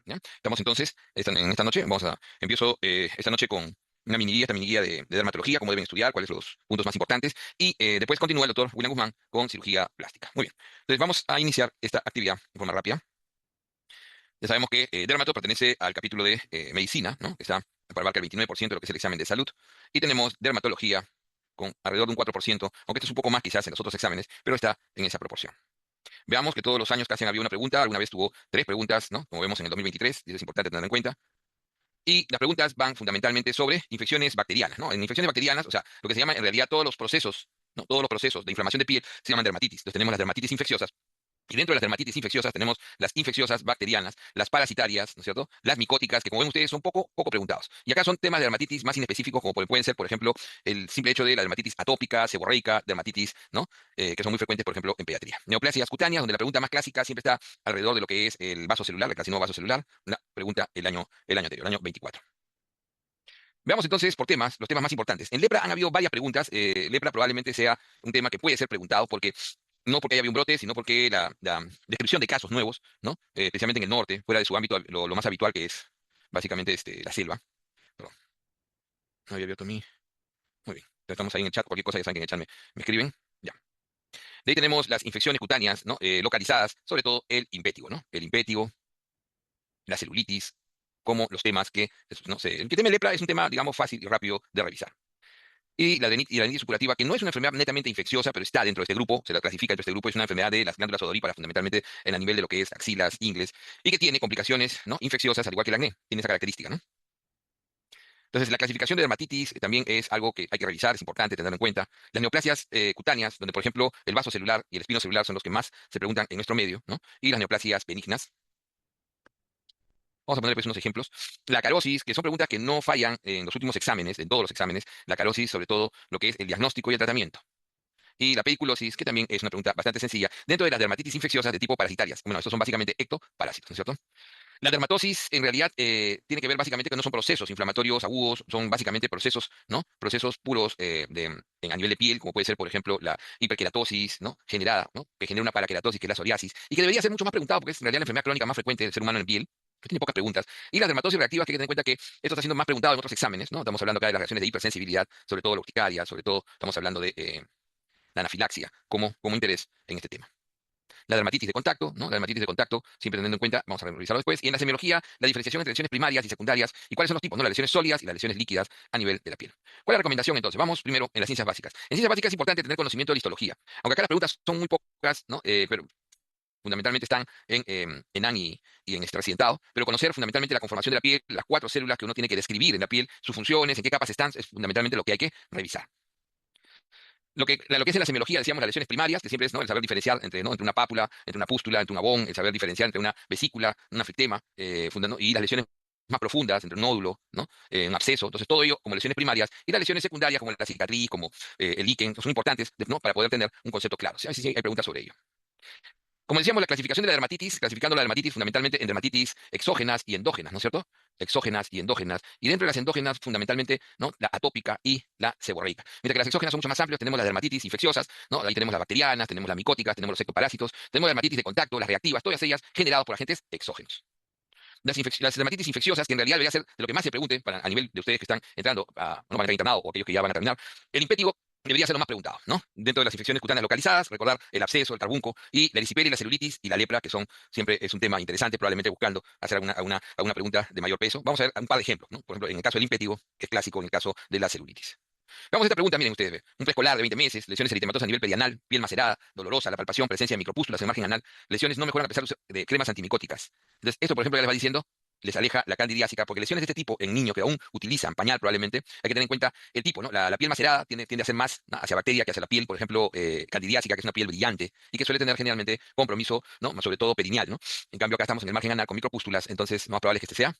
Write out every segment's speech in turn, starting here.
¿ya? Estamos entonces, en esta noche, empiezo esta noche con una mini guía, esta mini guía de dermatología, cómo deben estudiar, cuáles son los puntos más importantes, y después continúa el doctor William Guzmán con cirugía plástica. Muy bien, entonces vamos a iniciar esta actividad de forma rápida. Ya sabemos que dermato pertenece al capítulo de medicina, ¿no? Que está para abarcar el 29% de lo que es el examen de salud, y tenemos dermatología con alrededor de un 4%, aunque esto es un poco más quizás en los otros exámenes, pero está en esa proporción. Veamos que todos los años casi había una pregunta, alguna vez tuvo tres preguntas, ¿no? Como vemos en el 2023, y eso es importante tenerlo en cuenta. Y las preguntas van fundamentalmente sobre infecciones bacterianas, ¿no? En infecciones bacterianas, o sea, lo que se llama en realidad todos los procesos, ¿no? Todos los procesos de inflamación de piel se llaman dermatitis. Entonces tenemos las dermatitis infecciosas. Y dentro de las dermatitis infecciosas tenemos las infecciosas bacterianas, las parasitarias, ¿no es cierto? Las micóticas, que como ven ustedes son poco preguntados. Y acá son temas de dermatitis más inespecíficos, como pueden ser, por ejemplo, el simple hecho de la dermatitis atópica, seborreica, dermatitis, ¿no? Que son muy frecuentes, por ejemplo, en pediatría. Neoplasias cutáneas, donde la pregunta más clásica siempre está alrededor de lo que es el vaso celular, el carcinoma vasocelular, una pregunta el año anterior, el año 24. Veamos entonces por temas, los temas más importantes. En lepra han habido varias preguntas. Lepra probablemente sea un tema que puede ser preguntado porque no porque haya habido un brote, sino porque la descripción de casos nuevos, ¿no? Especialmente en el norte, fuera de su ámbito, lo más habitual que es básicamente la selva. Perdón, no había abierto mi. Muy bien. Ya estamos ahí en el chat, cualquier cosa ya saben que en el chat me escriben. Ya. De ahí tenemos las infecciones cutáneas, ¿no? Localizadas, sobre todo el impétigo, ¿no? El impétigo, la celulitis, como los temas que, no sé, el que teme lepra es un tema, digamos, fácil y rápido de revisar. Y la adenitis supurativa, que no es una enfermedad netamente infecciosa, pero está dentro de este grupo, se la clasifica dentro de este grupo, es una enfermedad de las glándulas odoríparas, fundamentalmente en el nivel de lo que es axilas, ingles, y que tiene complicaciones, ¿no? Infecciosas, al igual que el acné, tiene esa característica, ¿no? Entonces, la clasificación de dermatitis también es algo que hay que revisar, es importante tenerlo en cuenta. Las neoplasias cutáneas, donde, por ejemplo, el vaso celular y el espino celular son los que más se preguntan en nuestro medio, ¿no? Y las neoplasias benignas. Vamos a poner pues unos ejemplos. La carosis, que son preguntas que no fallan en los últimos exámenes, en todos los exámenes. La carosis, sobre todo, lo que es el diagnóstico y el tratamiento. Y la pediculosis, que también es una pregunta bastante sencilla, dentro de las dermatitis infecciosas de tipo parasitarias. Bueno, estos son básicamente ectoparásitos, ¿no es cierto? La dermatosis, en realidad, tiene que ver básicamente que no son procesos inflamatorios agudos, son básicamente procesos, ¿no? Procesos puros a nivel de piel, como puede ser, por ejemplo, la hiperkeratosis, ¿no? Generada, ¿no? Que genera una parakeratosis, que es la psoriasis, y que debería ser mucho más preguntado, porque es en realidad la enfermedad crónica más frecuente del ser humano en piel, que tiene pocas preguntas. Y las dermatosis reactivas, que hay que tener en cuenta que esto está siendo más preguntado en otros exámenes, ¿no? Estamos hablando acá de las reacciones de hipersensibilidad, sobre todo la urticaria, sobre todo estamos hablando de la anafilaxia como interés en este tema. La dermatitis de contacto, ¿no? La dermatitis de contacto, siempre teniendo en cuenta, vamos a revisarlo después. Y en la semiología, la diferenciación entre lesiones primarias y secundarias y cuáles son los tipos, ¿no? Las lesiones sólidas y las lesiones líquidas a nivel de la piel. ¿Cuál es la recomendación entonces? Vamos primero en las ciencias básicas. En ciencias básicas es importante tener conocimiento de la histología. Aunque acá las preguntas son muy pocas, ¿no? Pero fundamentalmente están en AN y en extraaccidentado, pero conocer fundamentalmente la conformación de la piel, las cuatro células que uno tiene que describir en la piel, sus funciones, en qué capas están, es fundamentalmente lo que hay que revisar. Lo que es en la semiología, decíamos, las lesiones primarias, que siempre es, ¿no? El saber diferenciar entre, ¿no? Entre una pápula, entre una pústula, entre un abón, el saber diferenciar entre una vesícula, un afectema, y las lesiones más profundas, entre un nódulo, ¿no? Un absceso. Entonces, todo ello como lesiones primarias, y las lesiones secundarias, como la cicatriz, como el líquen, son importantes, ¿no? Para poder tener un concepto claro. Sí, sí, hay preguntas sobre ello. Como decíamos, la clasificación de la dermatitis, clasificando la dermatitis fundamentalmente en dermatitis exógenas y endógenas, ¿no es cierto? Exógenas y endógenas. Y dentro de las endógenas, fundamentalmente, ¿no? La atópica y la seborreica. Mientras que las exógenas son mucho más amplias, tenemos las dermatitis infecciosas, ¿no? Ahí tenemos las bacterianas, tenemos las micóticas, tenemos los ectoparásitos, tenemos la dermatitis de contacto, las reactivas, todas ellas generadas por agentes exógenos. Las dermatitis infecciosas, que en realidad debería ser de lo que más se pregunte a nivel de ustedes que están entrando no van a entrar internado o aquellos que ya van a terminar, el impétigo debería ser lo más preguntado, ¿no? Dentro de las infecciones cutáneas localizadas, recordar el absceso, el carbunco y la erisipela y la celulitis y la lepra, que son siempre es un tema interesante, probablemente buscando hacer alguna pregunta de mayor peso. Vamos a ver un par de ejemplos, ¿no? Por ejemplo, en el caso del impétigo, que es clásico en el caso de la celulitis. Vamos a esta pregunta, miren ustedes, un preescolar de 20 meses, lesiones eritematosas a nivel perianal, piel macerada, dolorosa, la palpación, presencia de micropústulas en margen anal, lesiones no mejoran a pesar de cremas antimicóticas. Entonces, esto, por ejemplo, ya les va diciendo, les aleja la candidiásica, porque lesiones de este tipo en niños que aún utilizan pañal probablemente, hay que tener en cuenta el tipo, ¿no? La piel macerada tiende a ser más, ¿no? Hacia bacteria que hacia la piel, por ejemplo, candidiásica, que es una piel brillante y que suele tener generalmente compromiso, ¿no? Sobre todo perineal, ¿no? En cambio, acá estamos en el margen anal con micropústulas, entonces lo más probable es que este sea.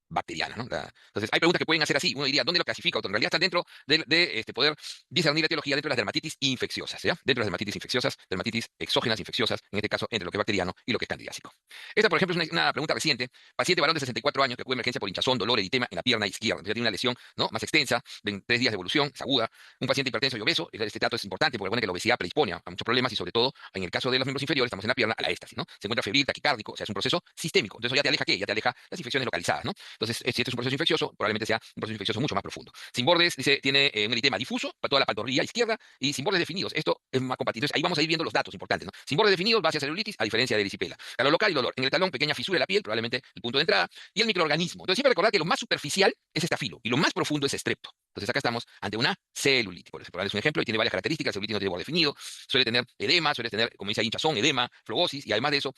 bacteriana, ¿no? Entonces, hay preguntas que pueden hacer así. Uno diría, ¿dónde lo clasifica? En realidad están dentro de poder discernir la etiología dentro de las dermatitis infecciosas, ¿ya? Dentro de las dermatitis infecciosas, dermatitis exógenas infecciosas, en este caso, entre lo que es bacteriano y lo que es candidiásico. Esta, por ejemplo, es una pregunta reciente. Paciente varón de 64 años que acude a emergencia por hinchazón, dolor, eritema en la pierna izquierda. Ya tiene una lesión, ¿no? Más extensa, de 3 días de evolución, es aguda. Un paciente hipertenso y obeso. Este dato es importante porque recuerden que la obesidad predispone a muchos problemas y sobre todo, en el caso de los miembros inferiores, estamos en la pierna, a la éstasis, ¿no? Se encuentra febril, taquicárdico, o sea, es un proceso sistémico. Entonces, eso ya te aleja, ¿qué? Ya te aleja las infecciones localizadas, ¿no? Entonces, si este es un proceso infeccioso, probablemente sea un proceso infeccioso mucho más profundo. Sin bordes, dice, tiene un eritema difuso para toda la pantorrilla izquierda y sin bordes definidos. Esto es más compatible. Entonces, ahí vamos a ir viendo los datos importantes, ¿no? Sin bordes definidos, base a celulitis, a diferencia de erisipela. Calor local y dolor. En el talón, pequeña fisura de la piel, probablemente el punto de entrada, y el microorganismo. Entonces, siempre recordar que lo más superficial es estafilo y lo más profundo es estrepto. Entonces, acá estamos ante una celulitis, por darles un ejemplo, y tiene varias características. Celulitis no tiene borde definido, suele tener edema, suele tener, como dice ahí, hinchazón, edema, flogosis, y además de eso,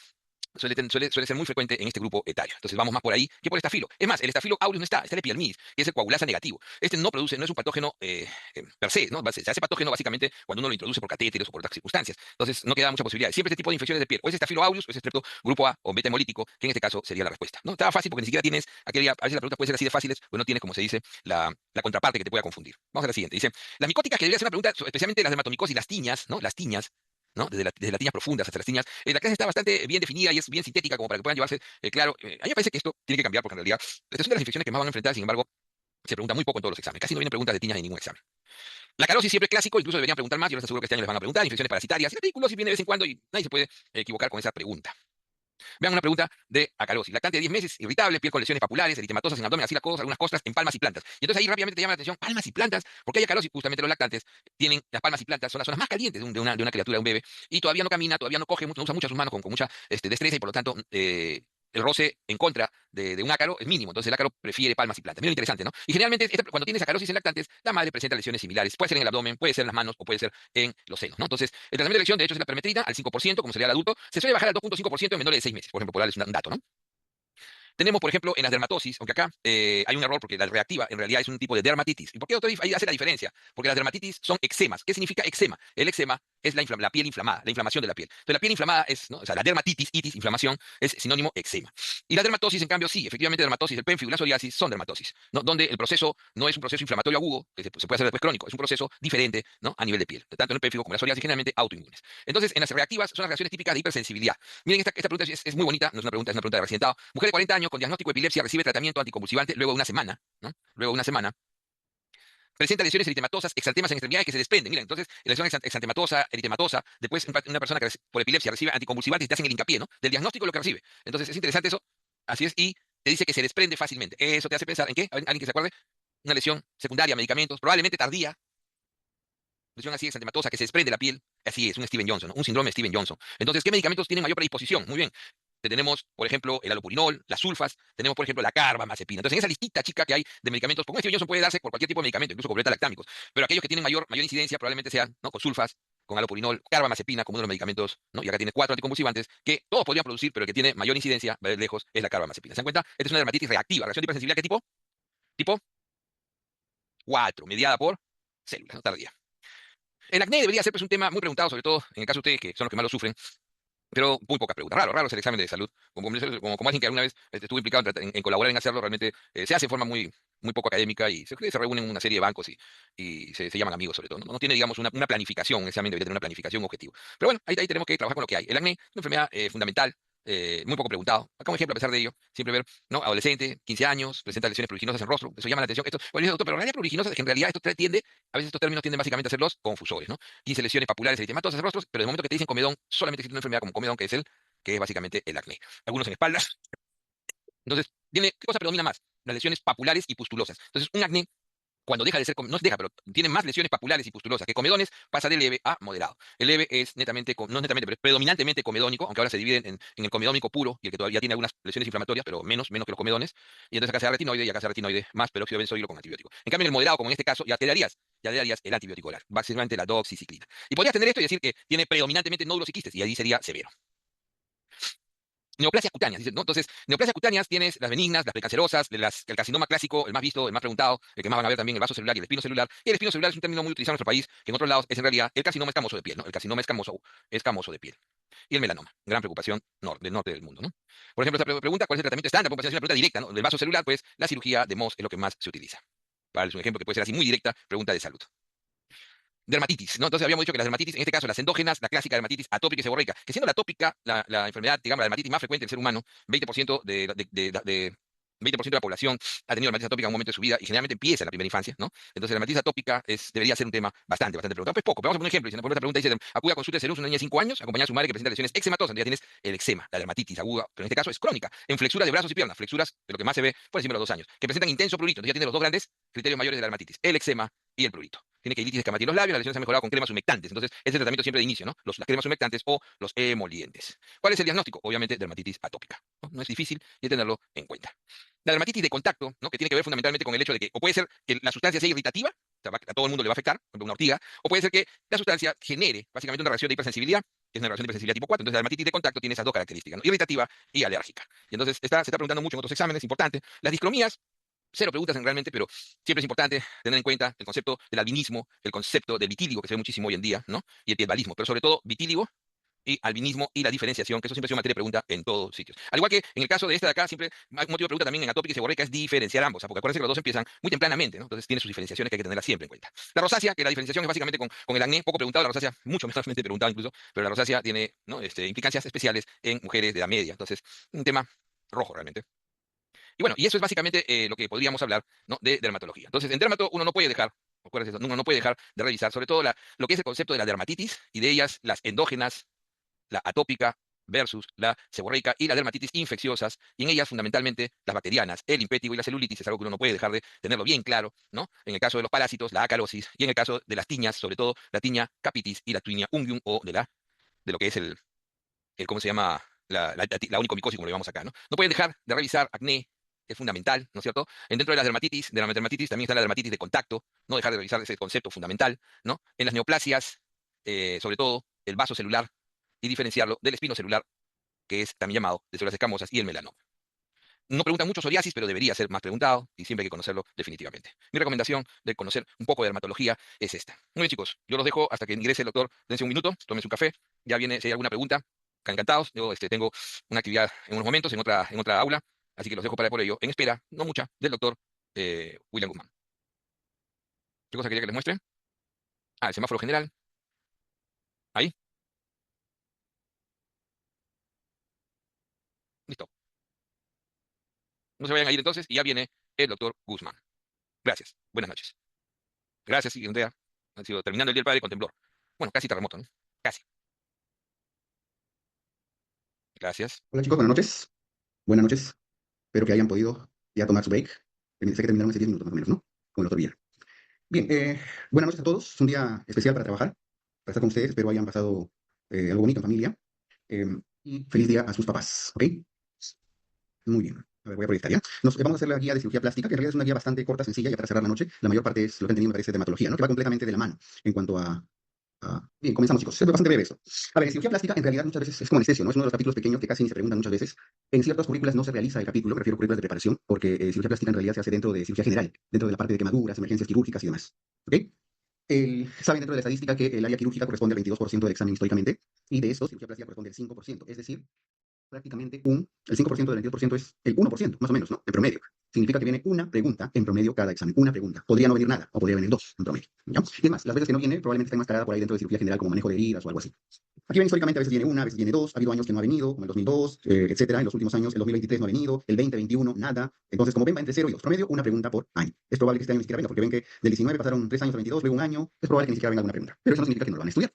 suele ser muy frecuente en este grupo etario. Entonces vamos más por ahí que por el estafilo. Es más, el estafilo aureus no está, está el epidermidis, que es el coagulasa negativo. Este no produce, no es un patógeno per se, ¿no? Se hace patógeno básicamente cuando uno lo introduce por catéteres o por otras circunstancias. Entonces no queda mucha posibilidad. Siempre este tipo de infecciones de piel, o es estafilo aureus, o es estrepto grupo A o beta hemolítico, que en este caso sería la respuesta. ¿No? Estaba fácil porque ni siquiera tienes, a veces las preguntas pueden ser así de fáciles, pues no tienes, como se dice, la contraparte que te pueda confundir. Vamos a la siguiente. Dice, las micóticas, que debería ser una pregunta, especialmente las dermatomicosis, las tiñas, ¿no? Las tiñas, ¿no? Desde las tiñas profundas hasta las tiñas. La clase está bastante bien definida y es bien sintética como para que puedan llevarse claro. A mí me parece que esto tiene que cambiar porque en realidad esta es una de las infecciones que más van a enfrentar, sin embargo, se pregunta muy poco en todos los exámenes. Casi no vienen preguntas de tiñas en ningún examen. La carosis siempre es clásico, incluso deberían preguntar más. Yo les aseguro que este año les van a preguntar. Infecciones parasitarias. Y la tuberculosis viene de vez en cuando y nadie se puede equivocar con esa pregunta. Vean una pregunta de acarosis. Lactante de 10 meses, irritable, piel con lesiones papulares, eritematosas en abdomen, axilas, algunas costas, en palmas y plantas. Y entonces ahí rápidamente te llama la atención, palmas y plantas, porque hay acarosis, justamente los lactantes tienen las palmas y plantas, son las zonas más calientes de una criatura, de un bebé, y todavía no camina, todavía no coge, no usa mucho sus manos con mucha destreza y por lo tanto el roce en contra de un ácaro es mínimo, entonces el ácaro prefiere palmas y plantas. Mira, interesante, ¿no? Y generalmente cuando tienes acarosis en lactantes, la madre presenta lesiones similares. Puede ser en el abdomen, puede ser en las manos o puede ser en los senos, ¿no? Entonces, el tratamiento de elección, de hecho, es la permetrina al 5%, como sería el adulto. Se suele bajar al 2,5% en menores de 6 meses, por ejemplo, por darles un dato, ¿no? Tenemos, por ejemplo, en las dermatosis, aunque acá hay un error porque la reactiva en realidad es un tipo de dermatitis. ¿Y por qué, doctor? Ahí hace la diferencia? Porque las dermatitis son eczemas. ¿Qué significa eczema? El eczema es la piel inflamada, la inflamación de la piel. Entonces, la piel inflamada es, ¿no? O sea, la dermatitis, itis, inflamación, es sinónimo eczema. Y la dermatosis, en cambio, sí, efectivamente, dermatosis, el pénfigo y la psoriasis son dermatosis, ¿no? Donde el proceso no es un proceso inflamatorio agudo, que se puede hacer después crónico, es un proceso diferente, ¿no? A nivel de piel. Tanto en el pénfigo como en la psoriasis, generalmente autoinmunes. Entonces, en las reactivas son las reacciones típicas de hipersensibilidad. Miren, esta pregunta es muy bonita, no es una pregunta, es una pregunta de recién dado. Mujer de 40 años con diagnóstico de epilepsia recibe tratamiento anticonvulsivante luego de una semana, ¿no? Luego de una semana. Presenta lesiones eritematosas, exantemas en extremidades que se desprenden. Miren, entonces, la lesión exantematosa, eritematosa, después una persona que por epilepsia recibe anticonvulsivantes y te hacen el hincapié, ¿no? Del diagnóstico de lo que recibe. Entonces, es interesante eso. Así es, y te dice que se desprende fácilmente. Eso te hace pensar en qué, alguien que se acuerde, una lesión secundaria, medicamentos, probablemente tardía, lesión así exantematosa que se desprende de la piel. Así es, un Steven Johnson, ¿no? Un síndrome de Steven Johnson. Entonces, ¿qué medicamentos tienen mayor predisposición? Muy bien. Tenemos, por ejemplo, el alopurinol, las sulfas, tenemos, por ejemplo, la carbamazepina. Entonces, en esa listita chica que hay de medicamentos, porque un Steven Johnson puede darse por cualquier tipo de medicamento, incluso con beta-lactámicos, pero aquellos que tienen mayor incidencia probablemente sean, ¿no? Con sulfas, con alopurinol, carbamazepina como uno de los medicamentos, ¿no? Y acá tiene 4 anticonvulsivantes que todos podrían producir, pero el que tiene mayor incidencia, va a ir lejos, es la carbamazepina. ¿Se dan cuenta? Esta es una dermatitis reactiva, reacción de hipersensibilidad, ¿qué tipo? Tipo 4, mediada por células, no tardía. El acné debería ser pues, un tema muy preguntado, sobre todo en el caso de ustedes que son los que más lo sufren, pero muy pocas preguntas. Raro es el examen de salud. Como alguien que alguna vez estuvo implicado en colaborar en hacerlo, realmente se hace de forma muy poco académica y se reúnen una serie de bancos y se llaman amigos sobre todo. No tiene, digamos, una planificación, un examen debería tener una planificación, un objetivo. Pero bueno, ahí tenemos que trabajar con lo que hay. El acné es una enfermedad fundamental, muy poco preguntado. Acá un ejemplo, a pesar de ello, siempre ver, ¿no? Adolescente, 15 años, presenta lesiones pruriginosas en rostro, eso llama la atención. Esto, bueno, dice, doctor, pero la realidad pruriginosa es que en realidad esto tiende, a veces estos términos tienden básicamente a ser los confusores, ¿no? 15 lesiones papulares eritematosas en rostros, pero de momento que te dicen comedón, solamente existe una enfermedad como comedón, que es básicamente el acné. Algunos en espaldas. Entonces, ¿qué cosa predomina más? Las lesiones papulares y pustulosas. Entonces, un acné, cuando deja de ser, no deja, pero tiene más lesiones papulares y pustulosas que comedones, pasa de leve a moderado. El leve es netamente, no es netamente, pero es predominantemente comedónico, aunque ahora se divide en el comedónico puro y el que todavía tiene algunas lesiones inflamatorias, pero menos que los comedones. Y entonces acá se da retinoide y acá se da retinoide más peróxido de benzoilo con antibiótico. En cambio, en el moderado, como en este caso, ya te darías el antibiótico oral, básicamente la doxiciclina. Y podrías tener esto y decir que tiene predominantemente nódulos y quistes, y ahí sería severo. neoplasias cutáneas, dicen, ¿no? Entonces, neoplasias cutáneas tienes las benignas, las precancerosas, el carcinoma clásico, el más visto, el más preguntado, el que más van a ver también, el vaso celular y el espino celular. Y el espino celular es un término muy utilizado en nuestro país, que en otros lados es en realidad el carcinoma escamoso de piel, ¿no? El carcinoma escamoso de piel. Y el melanoma, gran preocupación del norte del mundo, ¿no? Por ejemplo, esta pregunta, ¿cuál es el tratamiento estándar? Pues es una pregunta directa, ¿no? Del vaso celular, pues la cirugía de Mohs es lo que más se utiliza. Para darles un ejemplo que puede ser así muy directa, pregunta de salud. Dermatitis, ¿no? Entonces habíamos dicho que las dermatitis, en este caso las endógenas, la clásica dermatitis atópica y seborreica, que siendo la atópica la enfermedad, digamos, la dermatitis más frecuente del ser humano, 20% de 20% de la población ha tenido dermatitis atópica en un momento de su vida y generalmente empieza en la primera infancia, ¿no? Entonces la dermatitis atópica debería ser un tema bastante preguntado. Pues poco, pero vamos a poner un ejemplo. Por esta pregunta dice, acude a consulta de salud una niña de 5 años, acompañada de su madre que presenta lesiones eczematosas. Ya tienes el eczema, la dermatitis aguda, pero en este caso es crónica, en flexuras de brazos y piernas, flexuras de lo que más se ve por encima de los 2 años, que presentan intenso prurito. Entonces ya tienes los dos grandes criterios mayores de la dermatitis, el eczema y el prurito. Tiene que ilitis escamatía en los labios, las lesiones se han mejorado con cremas humectantes. Entonces, ese es el tratamiento siempre de inicio, ¿no? Las cremas humectantes o los emolientes. ¿Cuál es el diagnóstico? Obviamente, dermatitis atópica. ¿No? Es difícil y tenerlo en cuenta. La dermatitis de contacto, ¿no? Que tiene que ver fundamentalmente con el hecho de que, o puede ser que la sustancia sea irritativa, o sea, a todo el mundo le va a afectar, por ejemplo, una ortiga, o puede ser que la sustancia genere básicamente una reacción de hipersensibilidad, que es una reacción de hipersensibilidad tipo 4. Entonces, la dermatitis de contacto tiene esas dos características, ¿no? Irritativa y alérgica. Y entonces, se está preguntando mucho en otros exámenes, importante. Las discromías, cero preguntas realmente, pero siempre es importante tener en cuenta el concepto del albinismo, el concepto del vitíligo, que se ve muchísimo hoy en día, ¿no? Y el piedvalismo, pero sobre todo vitíligo y albinismo y la diferenciación, que eso siempre ha sido materia de pregunta en todos sitios. Al igual que en el caso de esta de acá, siempre un motivo de pregunta también en atópica y seborreica es diferenciar ambos, porque acuérdense que los dos empiezan muy tempranamente, ¿no? Entonces tiene sus diferenciaciones que hay que tenerlas siempre en cuenta. La rosácea, que la diferenciación es básicamente con el acné, poco preguntado, la rosácea mucho menos preguntada incluso, pero la rosácea tiene, ¿no? Implicancias especiales en mujeres de la media, entonces un tema rojo realmente. Y bueno, y eso es básicamente lo que podríamos hablar, ¿no? De dermatología. Entonces, en dermato uno no puede dejar, acuérdense, uno no puede dejar de revisar sobre todo lo que es el concepto de la dermatitis y de ellas las endógenas, la atópica versus la seborreica y las dermatitis infecciosas, y en ellas fundamentalmente las bacterianas, el impétigo y la celulitis, es algo que uno no puede dejar de tenerlo bien claro, ¿no? En el caso de los parásitos, la acalosis, y en el caso de las tiñas, sobre todo la tiña capitis y la tiña unguium, o de lo que es ¿cómo se llama? La onicomicosis, como lo llamamos acá, ¿no? No pueden dejar de revisar acné, es fundamental, ¿no es cierto? Dentro de las dermatitis, de la dermatitis también está la dermatitis de contacto, no dejar de revisar ese concepto fundamental, ¿no? En las neoplasias, sobre todo el vaso celular, y diferenciarlo del espino celular, que es también llamado de células escamosas, y el melanoma. No preguntan mucho psoriasis, pero debería ser más preguntado y siempre hay que conocerlo definitivamente. Mi recomendación de conocer un poco de dermatología es esta. Muy bien, chicos, yo los dejo hasta que ingrese el doctor. Dense un minuto, tomen su café. Ya viene, si hay alguna pregunta, encantados. Yo tengo una actividad en unos momentos en otra aula, así que los dejo para por ello, en espera, no mucha, del doctor William Guzmán. ¿Qué cosa quería que les muestre? Ah, el semáforo general. Ahí, listo. No se vayan a ir entonces y ya viene el doctor Guzmán. Gracias. Buenas noches. Gracias, sí, Andrea. Ha sido terminando el Día del Padre con temblor. Bueno, casi terremoto, ¿no? Casi. Gracias. Hola chicos, buenas noches. Buenas noches. Espero que hayan podido ya tomar su break. Sé que terminaron hace 10 minutos más o menos, ¿no? Con el doctor Villar. Bien, buenas noches a todos. Es un día especial para trabajar, para estar con ustedes. Espero hayan pasado algo bonito en familia. Eh, y feliz día a sus papás, ¿ok? Muy bien. A ver, voy a proyectar ya. Vamos a hacer la guía de cirugía plástica, que en realidad es una guía bastante corta, sencilla, ya para cerrar la noche. La mayor parte es, lo que he entendido, me parece dermatología, ¿no? Que va completamente de la mano en cuanto a bien, comenzamos, chicos. Es bastante breve esto. A ver, en cirugía plástica, en realidad, muchas veces es como anestesio, ¿no? Es uno de los capítulos pequeños que casi ni se preguntan muchas veces. En ciertas currículas no se realiza el capítulo, prefiero currículas de preparación, porque cirugía plástica en realidad se hace dentro de cirugía general, dentro de la parte de quemaduras, emergencias quirúrgicas y demás. ¿Ok? Saben dentro de la estadística que el área quirúrgica corresponde al 22% del examen históricamente, y de esto, cirugía plástica corresponde al 5%. Es decir, prácticamente el 5% del 22% es el 1%, más o menos, ¿no? En promedio. Significa que viene una pregunta en promedio cada examen. Una pregunta. Podría no venir nada, o podría venir dos en promedio. ¿Ya? Y es más, las veces que no viene, probablemente está enmascarada por ahí dentro de cirugía general como manejo de heridas o algo así. Aquí ven históricamente, a veces viene una, a veces viene dos, ha habido años que no ha venido, como el 2002, etcétera. En los últimos años, el 2023 no ha venido, el 2021 nada. Entonces, como ven, va entre 0 y 2. Promedio, una pregunta por año. Es probable que este año ni siquiera venga, porque ven que del 19 pasaron 3 años al 22, luego un año. Es probable que ni siquiera venga alguna pregunta. Pero eso no significa que no lo van a estudiar.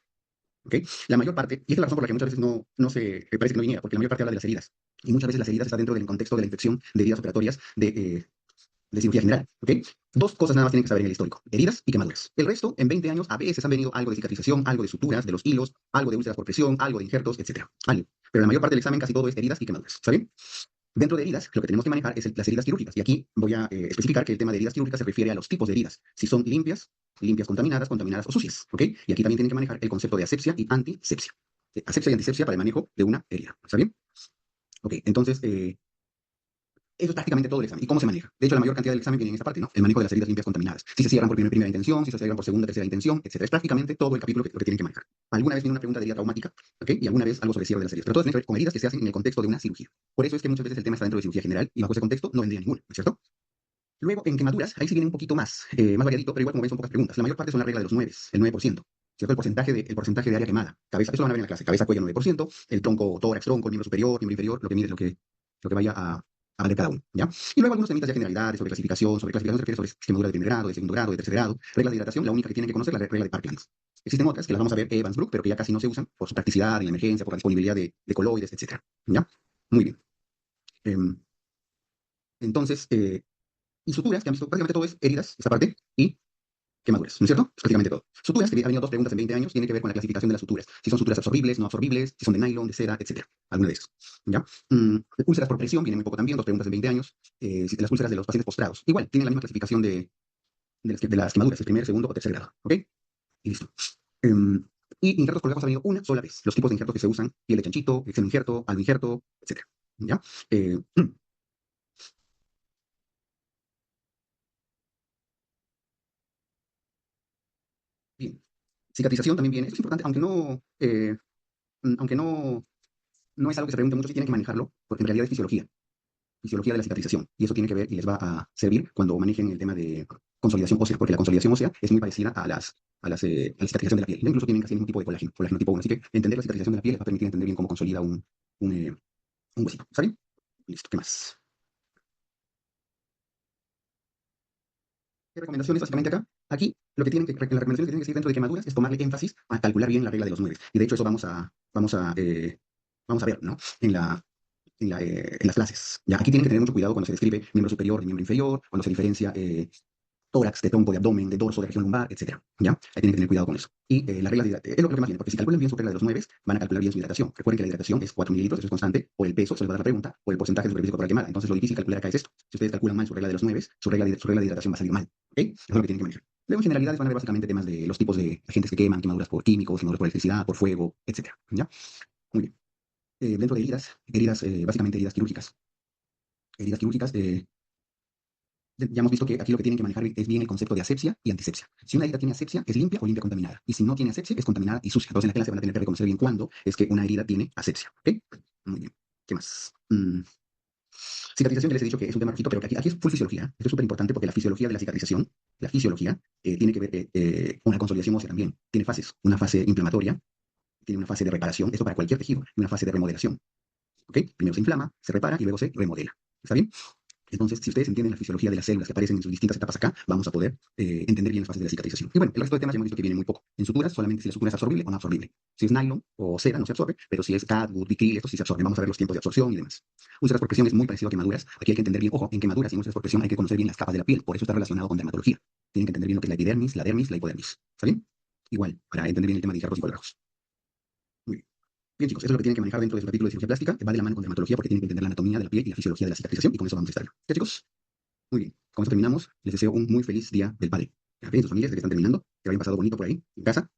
¿Okay? La mayor parte, y esta es la razón por la que muchas veces no se parece que no viniera, porque la mayor parte habla de las heridas. Y muchas veces las heridas están dentro del contexto de la infección de heridas operatorias de cirugía general. ¿Okay? Dos cosas nada más tienen que saber en el histórico: heridas y quemaduras. El resto, en 20 años, a veces han venido algo de cicatrización, algo de suturas, de los hilos, algo de úlceras por presión, algo de injertos, etcétera. Algo. Pero la mayor parte del examen casi todo es heridas y quemaduras. ¿Está bien? Dentro de heridas, lo que tenemos que manejar es las heridas quirúrgicas. Y aquí voy a especificar que el tema de heridas quirúrgicas se refiere a los tipos de heridas. Si son limpias, limpias contaminadas, contaminadas o sucias. ¿Ok? Y aquí también tienen que manejar el concepto de asepsia y antisepsia. Asepsia y antisepsia para el manejo de una herida. ¿Está bien? Ok, entonces, eso es prácticamente todo el examen. ¿Y cómo se maneja? De hecho, la mayor cantidad del examen viene en esta parte, ¿no? El manejo de las heridas limpias contaminadas. Si se cierran por primera intención, si se cierran por segunda, tercera intención, etcétera. Es prácticamente todo el capítulo lo que tienen que manejar. Alguna vez viene una pregunta de herida traumática, ¿ok? Y alguna vez algo sobre cierre de las heridas. Pero todo tiene que ver con heridas que se hacen en el contexto de una cirugía. Por eso es que muchas veces el tema está dentro de cirugía general y bajo ese contexto no vendría ninguna, ¿no es cierto? Luego, en quemaduras, ahí sí viene un poquito más, más variadito, pero igual como ven son pocas preguntas. La mayor parte son la regla de los 9, el 9%. ¿Cierto? El porcentaje de área quemada. Cabeza, eso lo van a ver en la clase. Cabeza, cuello, 9%. El tronco, tórax, tronco, el miembro superior, miembro inferior, lo que mide es lo que vaya a valer cada uno. ¿Ya? Y luego algunos temitas ya generalidades sobre clasificación. Sobre clasificación se refiere sobre quemadura de primer grado, de segundo grado, de tercer grado. Reglas de hidratación, la única que tienen que conocer es la regla de Parkland. Existen otras que las vamos a ver Evans-Brook, pero que ya casi no se usan por su practicidad en la emergencia, por la disponibilidad de coloides, etcétera. ¿Ya? Muy bien. Em, entonces, y suturas, que han visto prácticamente todo es heridas, esta parte, y quemaduras, ¿no es cierto? Es prácticamente todo. Suturas, que ha venido dos preguntas en 20 años, tiene que ver con la clasificación de las suturas. Si son suturas absorbibles, no absorbibles, si son de nylon, de seda, etcétera. Alguna de esas. ¿Ya? Úlceras por presión, viene muy poco también, dos preguntas en 20 años. Las úlceras de los pacientes postrados. Igual, tienen la misma clasificación de las quemaduras, el primer, segundo o tercer grado. ¿Ok? Y listo. Um, y injertos por ha venido una sola vez. Los tipos de injertos que se usan, piel de chanchito, exeno injerto, etcétera. ¿Ya? Bien. Cicatrización también viene. Esto es importante, aunque no es algo que se pregunte mucho, sí tienen que manejarlo, porque en realidad es fisiología de la cicatrización. Y eso tiene que ver y les va a servir cuando manejen el tema de consolidación ósea, porque la consolidación ósea es muy parecida a la cicatrización de la piel. Incluso tienen casi el mismo tipo de colágeno tipo 1. Así que entender la cicatrización de la piel les va a permitir entender bien cómo consolida un huesito. ¿Está bien? Listo, ¿qué más? ¿Qué recomendaciones básicamente acá? Aquí, las recomendaciones que tienen que seguir dentro de quemaduras es tomarle énfasis a calcular bien la regla de los 9. Y de hecho eso vamos a ver, ¿no? En las clases. ¿Ya? Aquí tienen que tener mucho cuidado cuando se describe miembro superior de miembro inferior, cuando se diferencia tórax, de tronco, de abdomen, de dorso, de región lumbar, etcétera. ¿Ya? Ahí tienen que tener cuidado con eso. Y la regla es lo que más viene, porque si calculan bien su regla de los 9, van a calcular bien su hidratación. Recuerden que la hidratación es 4 mililitros, eso es constante, por el peso, eso les va a dar la pregunta, o el porcentaje de superficie corporal quemada. Entonces lo difícil calcular acá es esto. Si ustedes calculan mal su regla de los 9, su regla de hidratación va a salir mal. ¿Ok? Eso es lo que tienen que manejar. Luego, en generalidades, van a ver básicamente temas de los tipos de agentes que queman, quemaduras por químicos, quemaduras por electricidad, por fuego, etcétera. ¿Ya? Muy bien. Dentro de heridas, básicamente heridas quirúrgicas. Heridas quirúrgicas, ya hemos visto que aquí lo que tienen que manejar es bien el concepto de asepsia y antisepsia. Si una herida tiene asepsia, es limpia o limpia contaminada. Y si no tiene asepsia, es contaminada y sucia. Entonces en la clase van a tener que reconocer bien cuándo es que una herida tiene asepsia. ¿Ok? Muy bien. ¿Qué más? Cicatrización, ya les he dicho que es un tema rojito, pero que aquí es full fisiología. Esto es súper importante porque la fisiología de la cicatrización, la fisiología, tiene que ver con la consolidación ósea también. Tiene fases. Una fase inflamatoria, tiene una fase de reparación, esto para cualquier tejido, y una fase de remodelación. ¿Ok? Primero se inflama, se repara y luego se remodela. ¿Está bien? Entonces, si ustedes entienden la fisiología de las células que aparecen en sus distintas etapas acá, vamos a poder entender bien las fases de la cicatrización. Y bueno, el resto de temas ya hemos visto que viene muy poco. En suturas, solamente si la sutura es absorbible o no absorbible. Si es nylon o seda, no se absorbe, pero si es catgut, vitril, esto sí se absorbe. Vamos a ver los tiempos de absorción y demás. Úlceras por presión es muy parecido a quemaduras. Aquí hay que entender bien, ojo, en quemaduras y en úlceras por presión hay que conocer bien las capas de la piel. Por eso está relacionado con dermatología. Tienen que entender bien lo que es la epidermis, la dermis, la hipodermis. ¿Está bien? Igual, para entender bien el tema de injertos y colágenos. Muy bien. Bien, chicos, eso es lo que tienen que manejar dentro de su capítulo de cirugía plástica, que va de la mano con dermatología porque tienen que entender la anatomía de la piel y la fisiología de la cicatrización, y con eso vamos a estar. ¿Ya, chicos? Muy bien, con eso terminamos. Les deseo un muy feliz día del padre. A sus familias que están terminando, que lo hayan pasado bonito por ahí, en casa.